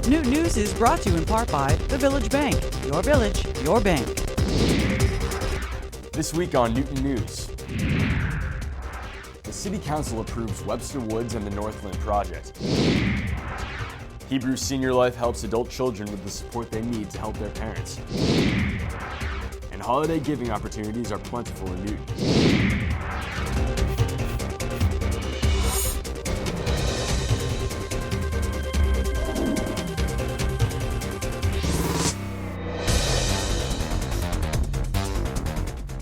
Newton News is brought to you in part by the Village Bank. Your village, your bank. This week on Newton News. The City Council approves Webster Woods and the Northland Project. Hebrew SeniorLife helps adult children with the support they need to help their parents. And holiday giving opportunities are plentiful in Newton.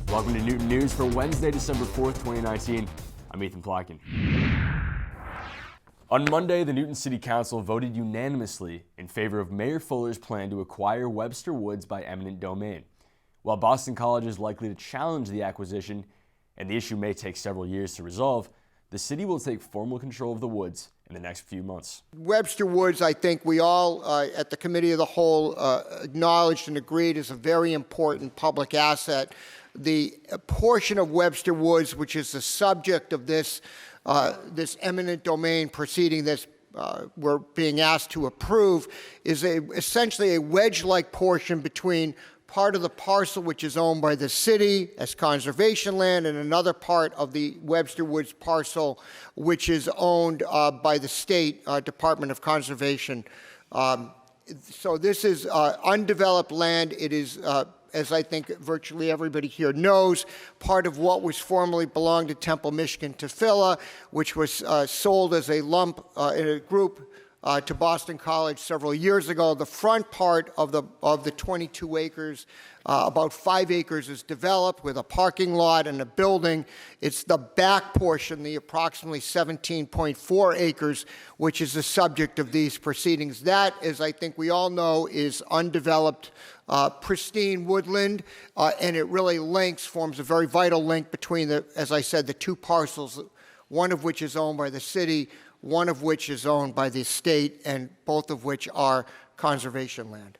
Welcome to Newton News for Wednesday, December 4th, 2019. I'm Ethan Plotkin. On Monday, the Newton City Council voted unanimously in favor of Mayor Fuller's plan to acquire Webster Woods by eminent domain. While Boston College is likely to challenge the acquisition, and the issue may take several years to resolve, the city will take formal control of the woods in the next few months. Webster Woods, I think we all at the Committee of the Whole acknowledged and agreed is a very important public asset. The portion of Webster Woods, which is the subject of this eminent domain proceeding that we're being asked to approve, is essentially a wedge-like portion between part of the parcel which is owned by the city as conservation land and another part of the Webster Woods parcel which is owned by the state Department of Conservation. So this is undeveloped land. It is as I think virtually everybody here knows, part of what was formerly belonged to Temple, Michigan Tefillah, which was sold as a lump in a group to Boston College several years ago. The front part of the 22 acres, about 5 acres is developed with a parking lot and a building. It's the back portion, the approximately 17.4 acres, which is the subject of these proceedings. That, as I think we all know, is undeveloped, pristine woodland, and it really forms a very vital link between, as I said, the two parcels, one of which is owned by the city, one of which is owned by the state, and both of which are conservation land.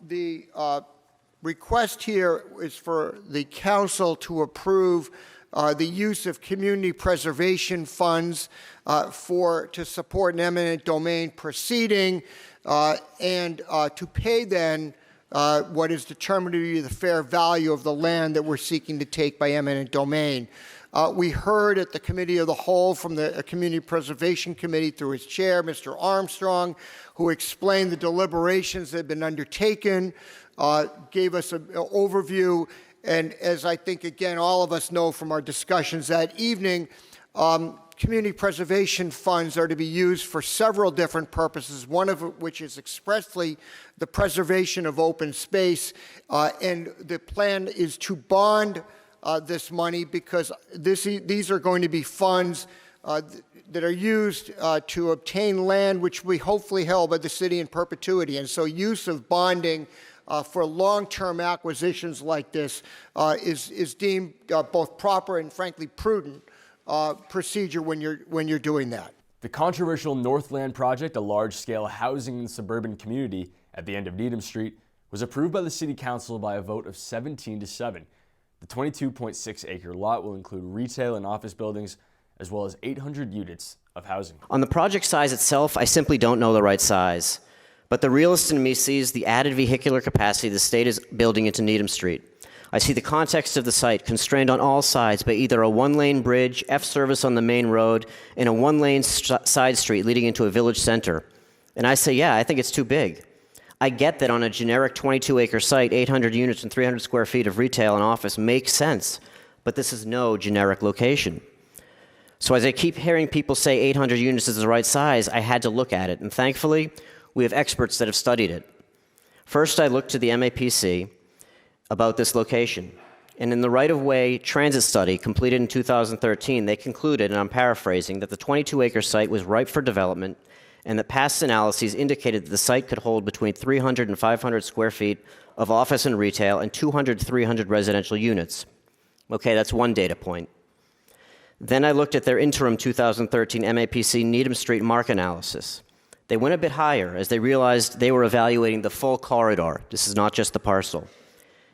The request here is for the council to approve the use of community preservation funds to support an eminent domain proceeding and to pay then what is determined to be the fair value of the land that we're seeking to take by eminent domain. We heard at the Committee of the Whole from the Community Preservation Committee through its chair, Mr. Armstrong, who explained the deliberations that had been undertaken, gave us an overview, and as I think, again, all of us know from our discussions that evening, community preservation funds are to be used for several different purposes, one of which is expressly the preservation of open space, and the plan is to bond this money because these are going to be funds that are used to obtain land which will be hopefully held by the city in perpetuity. And so use of bonding for long-term acquisitions like this is deemed both proper and frankly prudent procedure when you're doing that. The controversial Northland Project, a large-scale housing and suburban community at the end of Needham Street, was approved by the City Council by a vote of 17-7. The 22.6-acre lot will include retail and office buildings, as well as 800 units of housing. On the project size itself, I simply don't know the right size. But the realist in me sees the added vehicular capacity the state is building into Needham Street. I see the context of the site constrained on all sides by either a one-lane bridge, F-service on the main road, and a one-lane side street leading into a village center. And I say, yeah, I think it's too big. I get that on a generic 22-acre site, 800 units and 300 square feet of retail and office makes sense, but this is no generic location. So as I keep hearing people say 800 units is the right size, I had to look at it, and thankfully, we have experts that have studied it. First, I looked to the MAPC about this location, and in the right-of-way transit study completed in 2013, they concluded, and I'm paraphrasing, that the 22-acre site was ripe for development and that past analyses indicated that the site could hold between 300 and 500 square feet of office and retail and 200 to 300 residential units. Okay, that's one data point. Then I looked at their interim 2013 MAPC Needham Street mark analysis. They went a bit higher as they realized they were evaluating the full corridor. This is not just the parcel.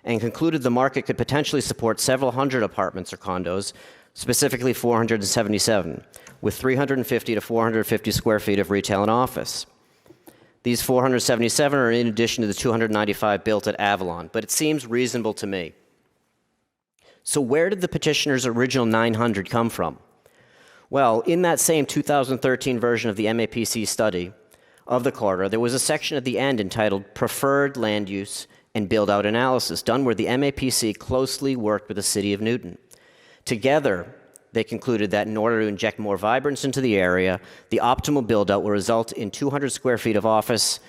And concluded the market could potentially support several hundred apartments or condos, specifically 477, with 350 to 450 square feet of retail and office. These 477 are in addition to the 295 built at Avalon, but it seems reasonable to me. So where did the petitioner's original 900 come from? Well, in that same 2013 version of the MAPC study of the corridor, there was a section at the end entitled Preferred Land Use and Build-Out Analysis, done where the MAPC closely worked with the City of Newton. Together, they concluded that in order to inject more vibrance into the area, the optimal build-out will result in 200 square feet of office,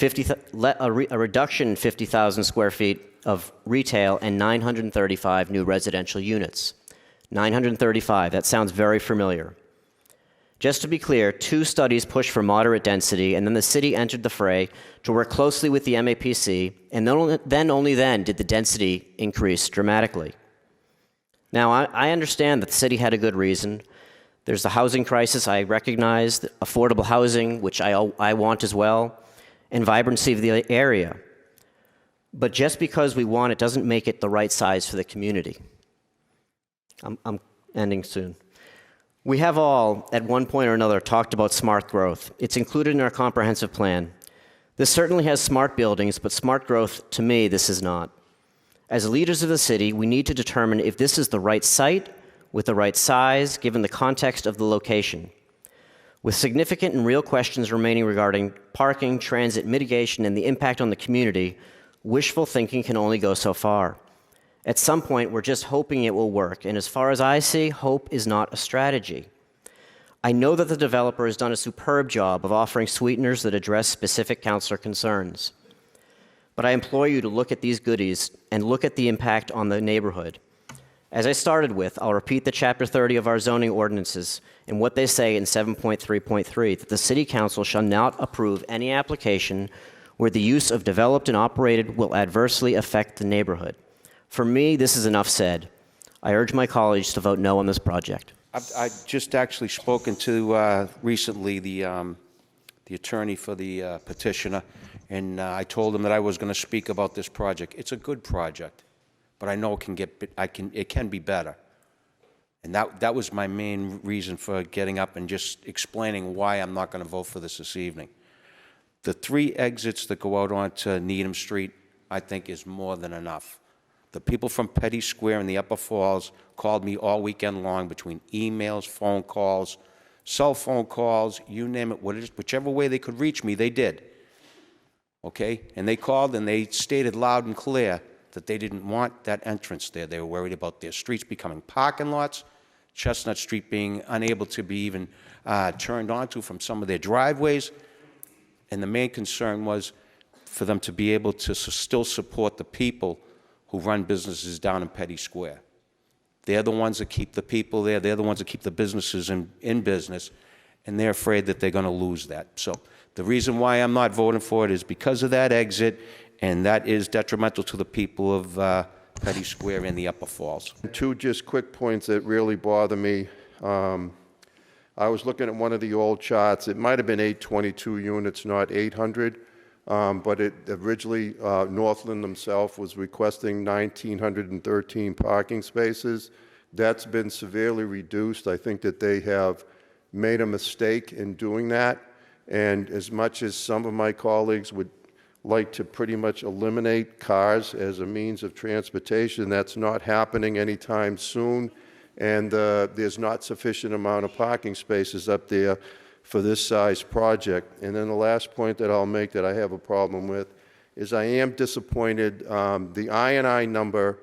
a reduction in 50,000 square feet of retail, and 935 new residential units. 935, that sounds very familiar. Just to be clear, 2 studies pushed for moderate density, and then the city entered the fray to work closely with the MAPC, and only then did the density increase dramatically. Now, I understand that the city had a good reason. There's the housing crisis, I recognize, affordable housing, which I want as well, and vibrancy of the area. But just because we want it doesn't make it the right size for the community. I'm ending soon. We have all, at one point or another, talked about smart growth. It's included in our comprehensive plan. This certainly has smart buildings, but smart growth, to me, this is not. As leaders of the city, we need to determine if this is the right site, with the right size, given the context of the location. With significant and real questions remaining regarding parking, transit, mitigation, and the impact on the community, wishful thinking can only go so far. At some point, we're just hoping it will work, and as far as I see, hope is not a strategy. I know that the developer has done a superb job of offering sweeteners that address specific councilor concerns. But I implore you to look at these goodies and look at the impact on the neighborhood. As I started with, I'll repeat the Chapter 30 of our zoning ordinances and what they say in 7.3.3, that the City Council shall not approve any application where the use of developed and operated will adversely affect the neighborhood. For me, this is enough said. I urge my colleagues to vote no on this project. I've just actually spoken to recently the attorney for the petitioner, and I told him that I was going to speak about this project. It's a good project, but I know it can be better. And that was my main reason for getting up and just explaining why I'm not going to vote for this evening. The 3 exits that go out onto Needham Street, I think, is more than enough. The people from Petty Square and the Upper Falls called me all weekend long between emails, phone calls, cell phone calls, you name it, whichever way they could reach me, they did. Okay? And they called and they stated loud and clear that they didn't want that entrance there. They were worried about their streets becoming parking lots, Chestnut Street being unable to be even turned onto from some of their driveways. And the main concern was for them to be able to still support the people who run businesses down in Petty Square. They're the ones that keep the people there. They're the ones that keep the businesses in business, and they're afraid that they're going to lose that. So the reason why I'm not voting for it is because of that exit, and that is detrimental to the people of Petty Square and the Upper Falls. 2 just quick points that really bother me. I was looking at one of the old charts. It might have been 822 units, not 800. But it originally, Northland themselves was requesting 1,913 parking spaces. That's been severely reduced. I think that they have made a mistake in doing that. And as much as some of my colleagues would like to pretty much eliminate cars as a means of transportation, that's not happening anytime soon. And there's not sufficient amount of parking spaces up there for this size project. And then the last point that I'll make that I have a problem with is I am disappointed. The I&I number,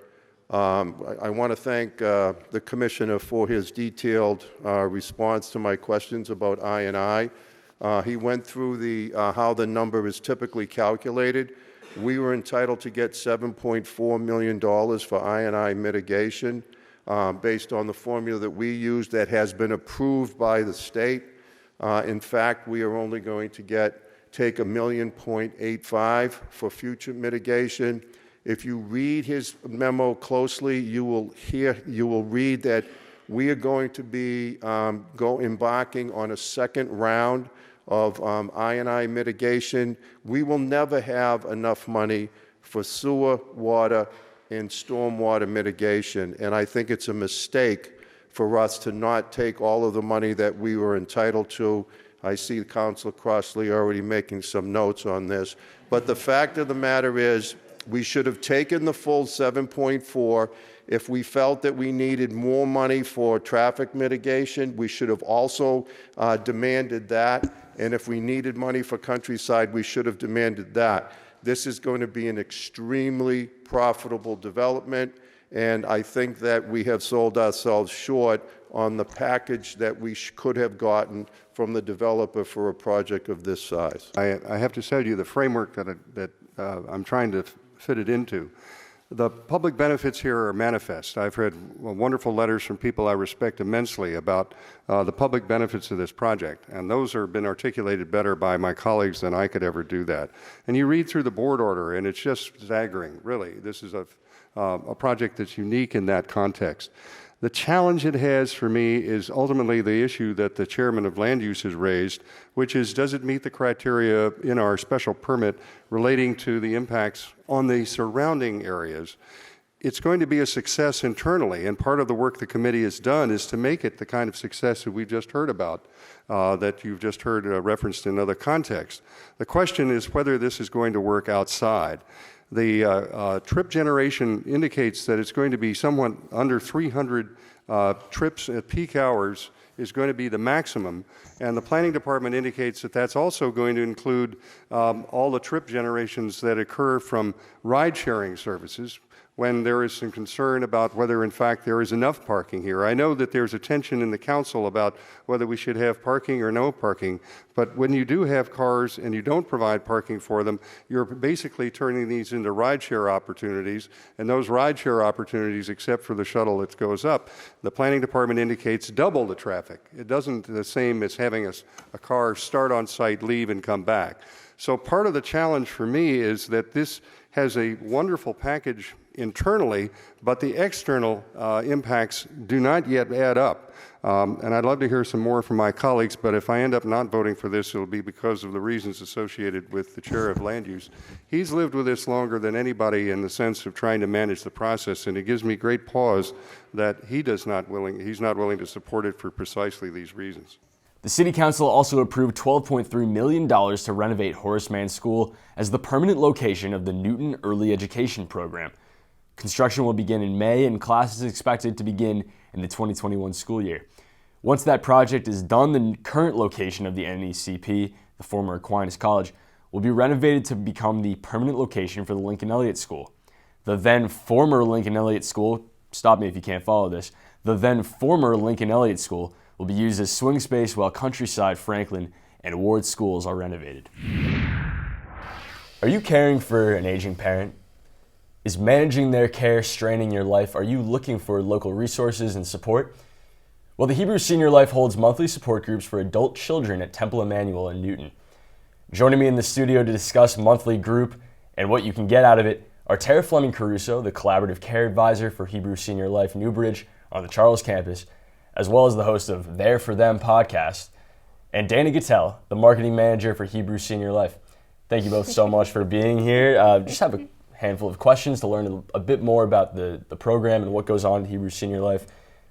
I want to thank the Commissioner for his detailed response to my questions about I&I. He went through how the number is typically calculated. We were entitled to get $7.4 million for I&I mitigation based on the formula that we use that has been approved by the state. In fact, we are only going to take $1.85 million for future mitigation. If you read his memo closely, you will read that we are going to be embarking on a second round of I&I mitigation. We will never have enough money for sewer, water, and stormwater mitigation, and I think it's a mistake for us to not take all of the money that we were entitled to I see Councilor Crossley already making some notes on this. But the fact of the matter is, we should have taken the full 7.4. If we felt that we needed more money for traffic mitigation, we should have also demanded that. And if we needed money for Countryside, we should have demanded that. This is going to be an extremely profitable development, and I think that we have sold ourselves short on the package that we could have gotten from the developer for a project of this size. I have to tell you the framework that I'm trying to fit it into. The public benefits here are manifest. I've read wonderful letters from people I respect immensely about the public benefits of this project, and those have been articulated better by my colleagues than I could ever do that. And you read through the board order, and it's just staggering, really. This is a project that's unique in that context. The challenge it has for me is ultimately the issue that the chairman of land use has raised, which is, does it meet the criteria in our special permit relating to the impacts on the surrounding areas? It's going to be a success internally, and part of the work the committee has done is to make it the kind of success that we just heard about, that you've just heard referenced in other contexts. The question is whether this is going to work outside. The trip generation indicates that it's going to be somewhat under 300 trips at peak hours is going to be the maximum, and the planning department indicates that that's also going to include all the trip generations that occur from ride-sharing services, when there is some concern about whether in fact there is enough parking here. I know that there's a tension in the council about whether we should have parking or no parking, but when you do have cars and you don't provide parking for them, you're basically turning these into rideshare opportunities, and those rideshare opportunities, except for the shuttle that goes up, the planning department indicates double the traffic. It doesn't the same as having a car start on site, leave, and come back. So part of the challenge for me is that this has a wonderful package internally, but the external impacts do not yet add up. And I'd love to hear some more from my colleagues, but if I end up not voting for this, it'll be because of the reasons associated with the chair of land use. He's lived with this longer than anybody in the sense of trying to manage the process, and it gives me great pause that he's not willing to support it for precisely these reasons. The City Council also approved $12.3 million to renovate Horace Mann School as the permanent location of the Newton Early Education Program. Construction will begin in May, and classes expected to begin in the 2021 school year. Once that project is done, the current location of the NECP, the former Aquinas College, will be renovated to become the permanent location for the Lincoln Elliott School. The then former Lincoln Elliott School, stop me if you can't follow this, the then former Lincoln Elliott School will be used as swing space while Countryside, Franklin, and Ward schools are renovated. Are you caring for an aging parent? Is managing their care straining your life? Are you looking for local resources and support? Well, the Hebrew SeniorLife holds monthly support groups for adult children at Temple Emmanuel in Newton. Joining me in the studio to discuss monthly group and what you can get out of it are Tara Fleming Caruso, the Collaborative Care Advisor for Hebrew SeniorLife Newbridge on the Charles campus, as well as the host of There For Them podcast, and Danny Gattell, the Marketing Manager for Hebrew SeniorLife. Thank you both so much for being here. Just have a handful of questions to learn a bit more about the program and what goes on at Hebrew SeniorLife.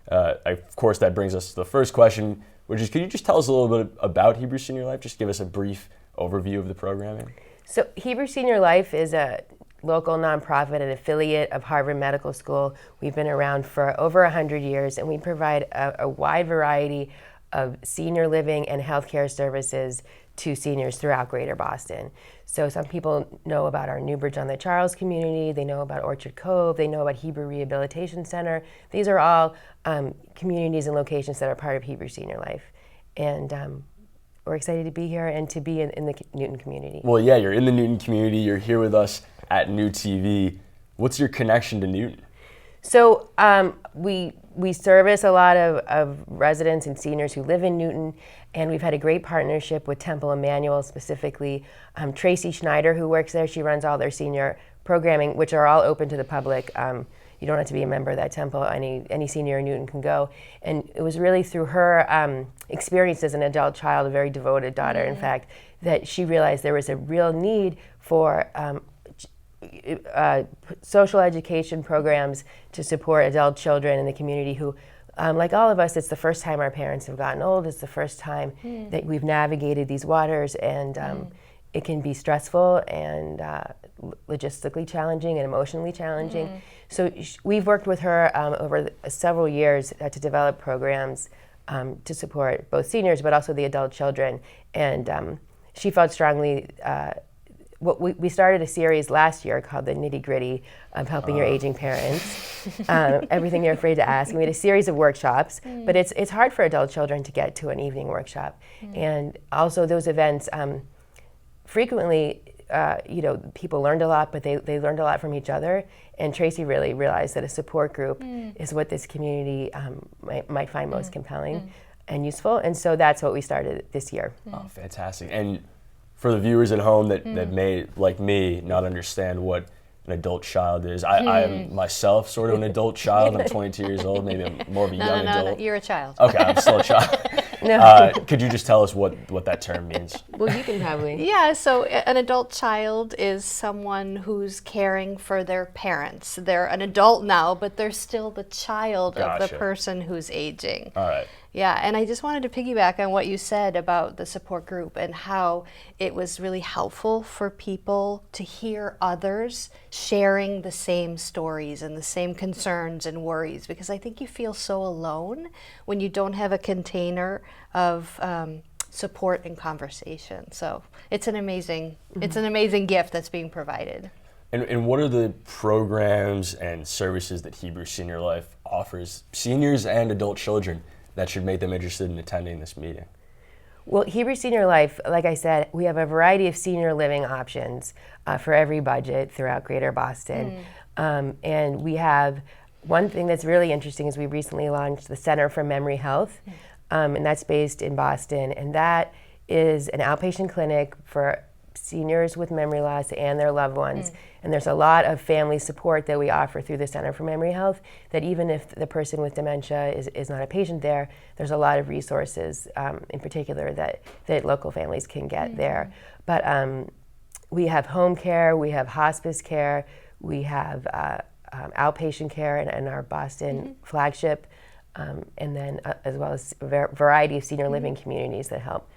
Of course, that brings us to the first question, which is, could you just tell us a little bit about Hebrew SeniorLife? Just give us a brief overview of the programming. So Hebrew SeniorLife is a local nonprofit, an affiliate of Harvard Medical School. We've been around for over 100 years, and we provide a wide variety of senior living and healthcare services to seniors throughout Greater Boston. So some people know about our Newbridge on the Charles community, they know about Orchard Cove, they know about Hebrew Rehabilitation Center. These are all communities and locations that are part of Hebrew SeniorLife. And we're excited to be here and to be in the Newton community. Well, yeah, you're in the Newton community, you're here with us at New TV. What's your connection to Newton? So we service a lot of residents and seniors who live in Newton, and we've had a great partnership with Temple Emmanuel, specifically Tracy Schneider, who works there. She runs all their senior programming, which are all open to the public. You don't have to be a member of that temple. Any senior in Newton can go. And it was really through her experience as an adult child, a very devoted daughter, in fact, that she realized there was a real need for social education programs to support adult children in the community who like all of us, it's the first time our parents have gotten old. It's the first time that we've navigated these waters, and it can be stressful and logistically challenging and emotionally challenging. So we've worked with her over several years to develop programs to support both seniors but also the adult children. And she felt strongly, we started a series last year called The Nitty Gritty of Helping Your Aging Parents, Everything You're Afraid to Ask. And we had a series of workshops, but it's hard for adult children to get to an evening workshop. And also those events, frequently, people learned a lot, but they learned a lot from each other. And Tracy really realized that a support group is what this community might find most compelling and useful. And so that's what we started this year. Oh, fantastic. And for the viewers at home that may, like me, not understand what an adult child is, I am myself sort of an adult child. I'm 22 years old, maybe I'm more of a young adult. No, you're a child. Okay, I'm still a child. Could you just tell us what that term means? Well, you can probably. Yeah, so an adult child is someone who's caring for their parents. They're an adult now, but they're still the child of the person who's aging. All right. Yeah, and I just wanted to piggyback on what you said about the support group and how it was really helpful for people to hear others sharing the same stories and the same concerns and worries, because I think you feel so alone when you don't have a container of support and conversation. So it's an amazing gift that's being provided. And what are the programs and services that Hebrew Senior Life offers seniors and adult children that should make them interested in attending this meeting? Well, Hebrew Senior Life, like I said, we have a variety of senior living options for every budget throughout Greater Boston. And we have one thing that's really interesting is we recently launched the Center for Memory Health, and that's based in Boston. And that is an outpatient clinic for seniors with memory loss and their loved ones. And there's a lot of family support that we offer through the Center for Memory Health, that even if the person with dementia is not a patient there, there's a lot of resources in particular that local families can get there. But we have home care, we have hospice care, we have outpatient care in our Boston flagship, and then as well as a variety of senior living communities that help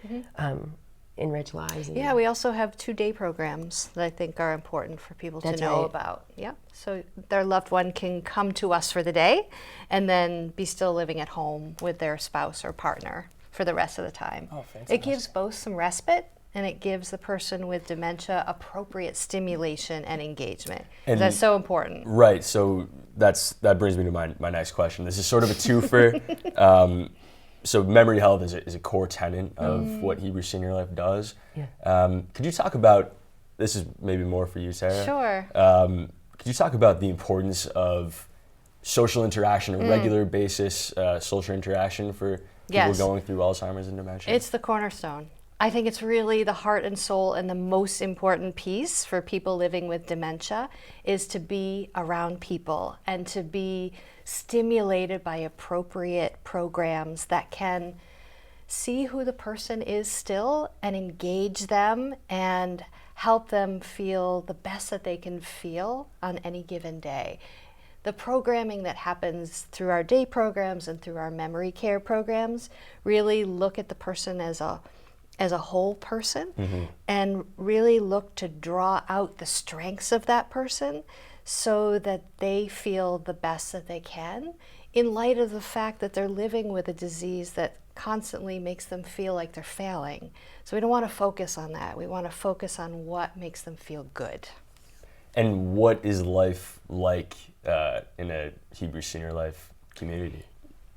enrich lives. Yeah, we also have 2-day programs that I think are important for people to know about. Yeah, so their loved one can come to us for the day and then be still living at home with their spouse or partner for the rest of the time. Oh, fantastic. It gives both some respite, and it gives the person with dementia appropriate stimulation and engagement. And that's so important. Right, so that brings me to my next question. This is sort of a twofer. So memory health is a core tenet of what Hebrew Senior Life does. Yeah. Could you talk about, this is maybe more for you, Sarah. Sure. Could you talk about the importance of social interaction, a regular basis social interaction for people going through Alzheimer's and dementia? It's the cornerstone. I think it's really the heart and soul, and the most important piece for people living with dementia is to be around people and to be stimulated by appropriate programs that can see who the person is still and engage them and help them feel the best that they can feel on any given day. The programming that happens through our day programs and through our memory care programs really look at the person as a whole person and really look to draw out the strengths of that person so that they feel the best that they can, in light of the fact that they're living with a disease that constantly makes them feel like they're failing. So we don't want to focus on that. We want to focus on what makes them feel good. And what is life like in a Hebrew Senior Life community?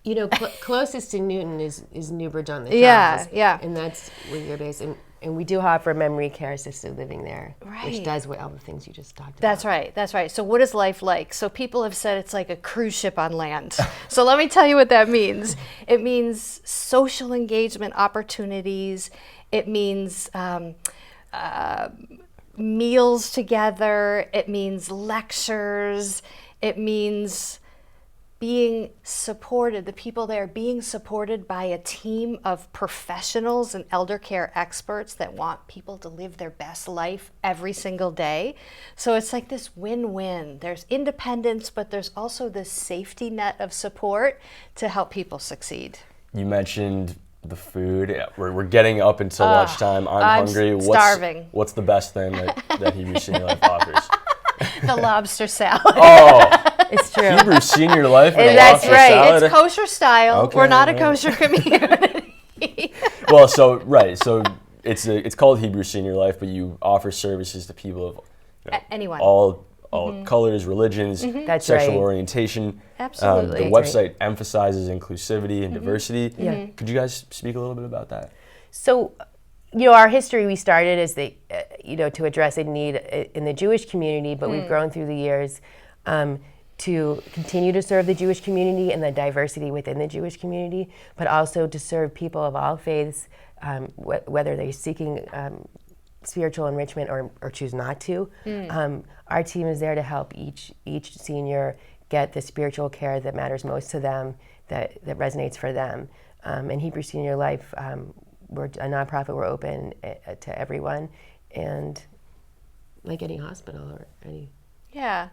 You know, closest to Newton is Newbridge on the Yeah, Charles. yeah. And that's where you're based. And we do offer memory care assisted living there, right, which does all the things you just talked about. That's right, that's right. So what is life like? So people have said it's like a cruise ship on land. So let me tell you what that means. It means social engagement opportunities. It means meals together. It means lectures. It means being supported, the people there being supported by a team of professionals and elder care experts that want people to live their best life every single day. So it's like this win-win. There's independence, but there's also this safety net of support to help people succeed. You mentioned the food. Yeah, we're getting up until lunchtime. I'm hungry. Starving. What's the best thing that Hebrew Senior Life offers? The lobster salad. Oh, It's true. Hebrew Senior Life and a That's lobster right. salad? It's kosher style. Okay, We're not a right. kosher community. Well, so it's called Hebrew Senior Life, but you offer services to people of Anyone. all colors, religions, That's sexual right. orientation. Absolutely. The website emphasizes inclusivity and diversity. Yeah. Could you guys speak a little bit about that? So, our history, we started as to address a need in the Jewish community, but we've grown through the years to continue to serve the Jewish community and the diversity within the Jewish community, but also to serve people of all faiths, whether they're seeking spiritual enrichment or choose not to. Our team is there to help each senior get the spiritual care that matters most to them, that resonates for them. And Hebrew Senior Life, we're a nonprofit, we're open to everyone, and like any hospital or any. Yeah.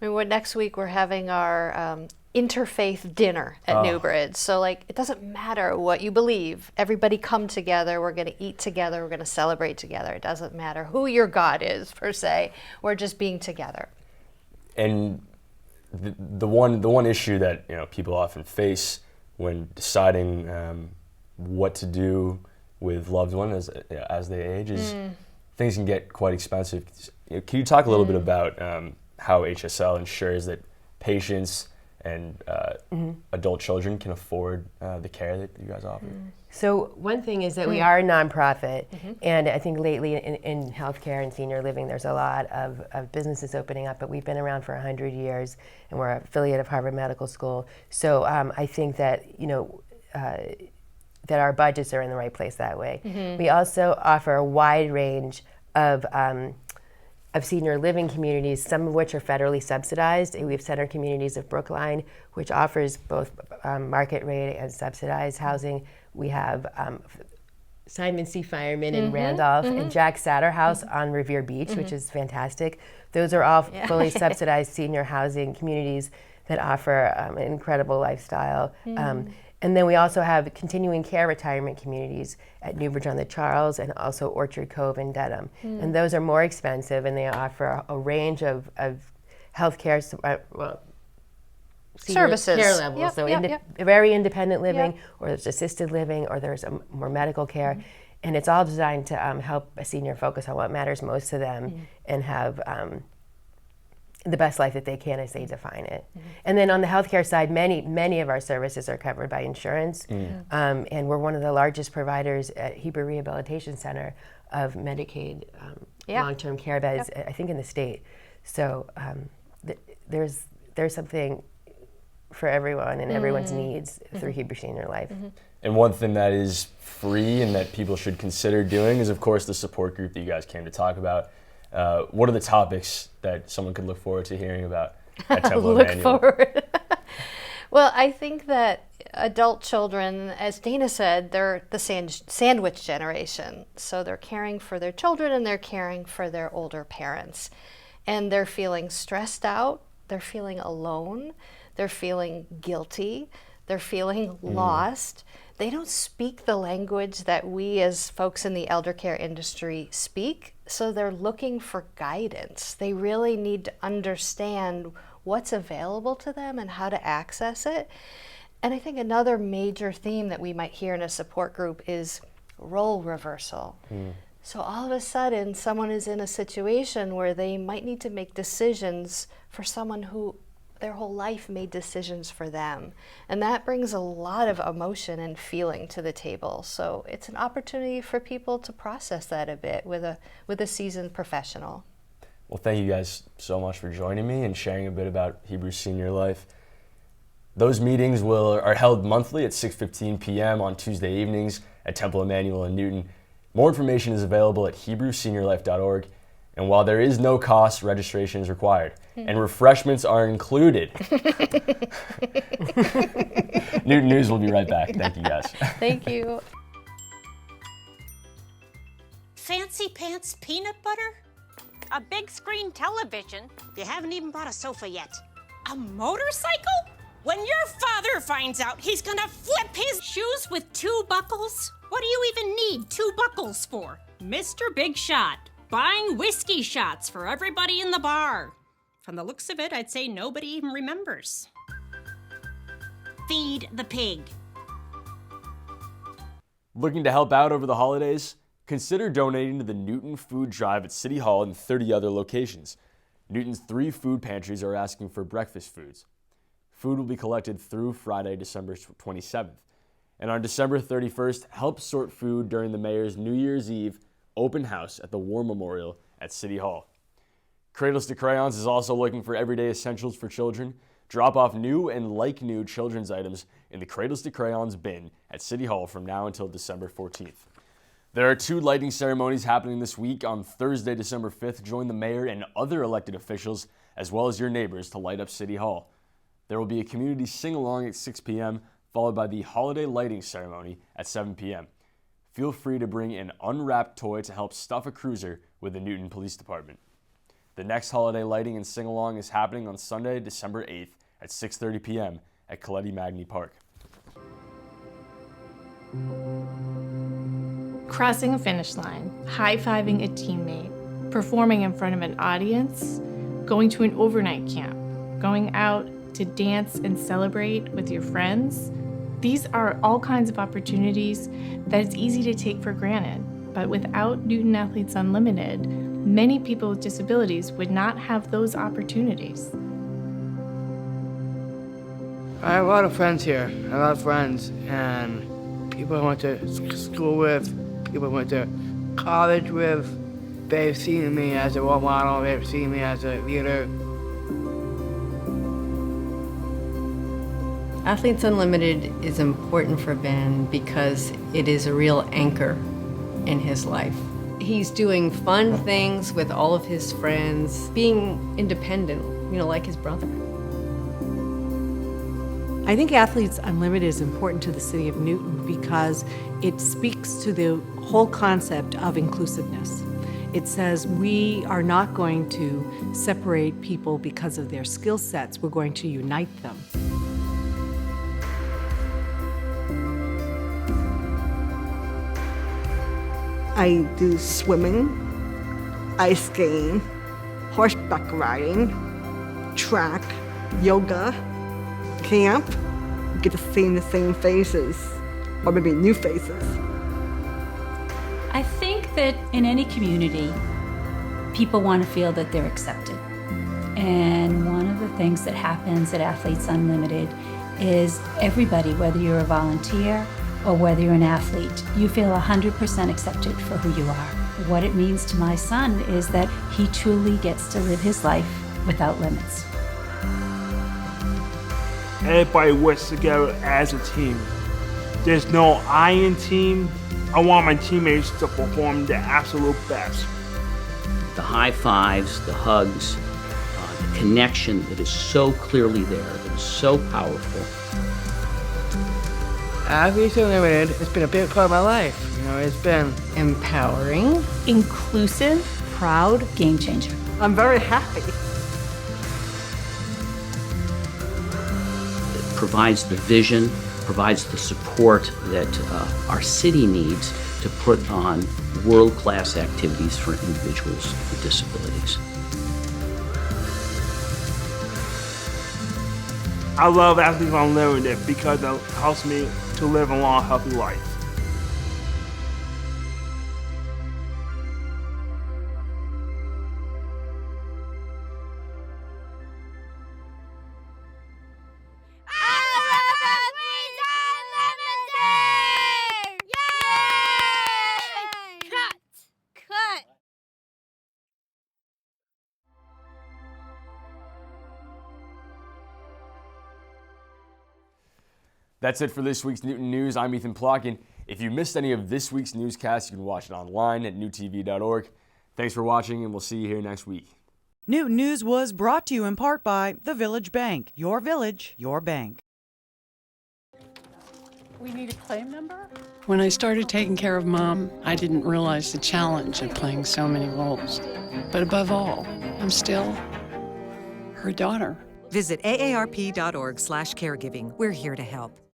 I mean, next week we're having our interfaith dinner at Newbridge. So, it doesn't matter what you believe. Everybody come together. We're going to eat together. We're going to celebrate together. It doesn't matter who your God is, per se. We're just being together. And the one issue that people often face when deciding what to do with loved ones as they age is things can get quite expensive. Can you talk a little bit about how HSL ensures that patients and adult children can afford the care that you guys offer? So one thing is that we are a nonprofit, and I think lately in healthcare and senior living, there's a lot of businesses opening up, but we've been around for 100 years, and we're an affiliate of Harvard Medical School. So I think that, that our budgets are in the right place that way. We also offer a wide range of senior living communities, some of which are federally subsidized. We have Center Communities of Brookline, which offers both market rate and subsidized housing. We have Simon C. Fireman in Randolph and Jack Satter House on Revere Beach, which is fantastic. Those are all fully subsidized senior housing communities that offer an incredible lifestyle. And then we also have continuing care retirement communities at Newbridge on the Charles and also Orchard Cove and Dedham. And those are more expensive, and they offer a range of health care Services. care levels. Yep, So yep. very independent living, or there's assisted living, or there's more medical care. And it's all designed to help a senior focus on what matters most to them and have the best life that they can as they define it. And then on the healthcare side, many of our services are covered by insurance. And we're one of the largest providers at Hebrew Rehabilitation Center of Medicaid long-term care beds, I think, in the state. So there's something for everyone and everyone's needs through Hebrew Senior Life. And one thing that is free and that people should consider doing is, of course, the support group that you guys came to talk about. What are the topics that someone could look forward to hearing about at Temple Look Emmanuel? forward. Well, I think that adult children, as Dana said, they're the sandwich generation. So they're caring for their children and they're caring for their older parents. And they're feeling stressed out, they're feeling alone, they're feeling guilty, they're feeling lost. They don't speak the language that we as folks in the elder care industry speak, so they're looking for guidance. They really need to understand what's available to them and how to access it. And I think another major theme that we might hear in a support group is role reversal. So all of a sudden, someone is in a situation where they might need to make decisions for someone who their whole life made decisions for them. And that brings a lot of emotion and feeling to the table. So it's an opportunity for people to process that a bit with a seasoned professional. Well, thank you guys so much for joining me and sharing a bit about Hebrew Senior Life. Those meetings are held monthly at 6:15 p.m. on Tuesday evenings at Temple Emmanuel in Newton. More information is available at HebrewSeniorLife.org. And while there is no cost, registration is required. And refreshments are included. Newton News will be right back. Thank you, guys. Thank you. Fancy pants peanut butter? A big screen television? You haven't even bought a sofa yet. A motorcycle? When your father finds out, he's gonna flip his shoes with 2 buckles? What do you even need 2 buckles for? Mr. Big Shot, buying whiskey shots for everybody in the bar. From the looks of it, I'd say nobody even remembers. Feed the pig. Looking to help out over the holidays? Consider donating to the Newton Food Drive at City Hall and 30 other locations. Newton's 3 food pantries are asking for breakfast foods. Food will be collected through Friday, December 27th. And on December 31st, help sort food during the mayor's New Year's Eve open house at the War Memorial at City Hall. Cradles to Crayons is also looking for everyday essentials for children. Drop off new and like-new children's items in the Cradles to Crayons bin at City Hall from now until December 14th. There are 2 lighting ceremonies happening this week. On Thursday, December 5th, join the mayor and other elected officials, as well as your neighbors, to light up City Hall. There will be a community sing-along at 6 p.m., followed by the holiday lighting ceremony at 7 p.m. Feel free to bring an unwrapped toy to help stuff a cruiser with the Newton Police Department. The next holiday lighting and sing-along is happening on Sunday, December 8th at 6:30 p.m. at Coletti Magny Park. Crossing a finish line, high-fiving a teammate, performing in front of an audience, going to an overnight camp, going out to dance and celebrate with your friends. These are all kinds of opportunities that it's easy to take for granted. But without Newton Athletes Unlimited, many people with disabilities would not have those opportunities. I have a lot of friends here, a lot of friends, and people I went to school with, people I went to college with. They've seen me as a role model, they've seen me as a leader. Athletes Unlimited is important for Ben because it is a real anchor in his life. He's doing fun things with all of his friends, being independent, like his brother. I think Athletes Unlimited is important to the city of Newton because it speaks to the whole concept of inclusiveness. It says we are not going to separate people because of their skill sets, we're going to unite them. I do swimming, ice skating, horseback riding, track, yoga, camp. You get to see the same faces, or maybe new faces. I think that in any community, people want to feel that they're accepted. And one of the things that happens at Athletes Unlimited is everybody, whether you're a volunteer or whether you're an athlete, you feel 100% accepted for who you are. What it means to my son is that he truly gets to live his life without limits. Everybody works together as a team. There's no I in team. I want my teammates to perform their absolute best. The high fives, the hugs, the connection that is so clearly there, that is so powerful. Athletes Unlimited has been a big part of my life. It's been empowering, inclusive, proud, game changer. I'm very happy. It provides the vision, provides the support that our city needs to put on world-class activities for individuals with disabilities. I love Athletes Unlimited because it helps me to live a long, healthy life. That's it for this week's Newton News. I'm Ethan Plotkin. If you missed any of this week's newscast, you can watch it online at newtv.org. Thanks for watching, and we'll see you here next week. Newton News was brought to you in part by the Village Bank. Your village, your bank. We need a claim number? When I started taking care of Mom, I didn't realize the challenge of playing so many roles. But above all, I'm still her daughter. Visit aarp.org/caregiving. We're here to help.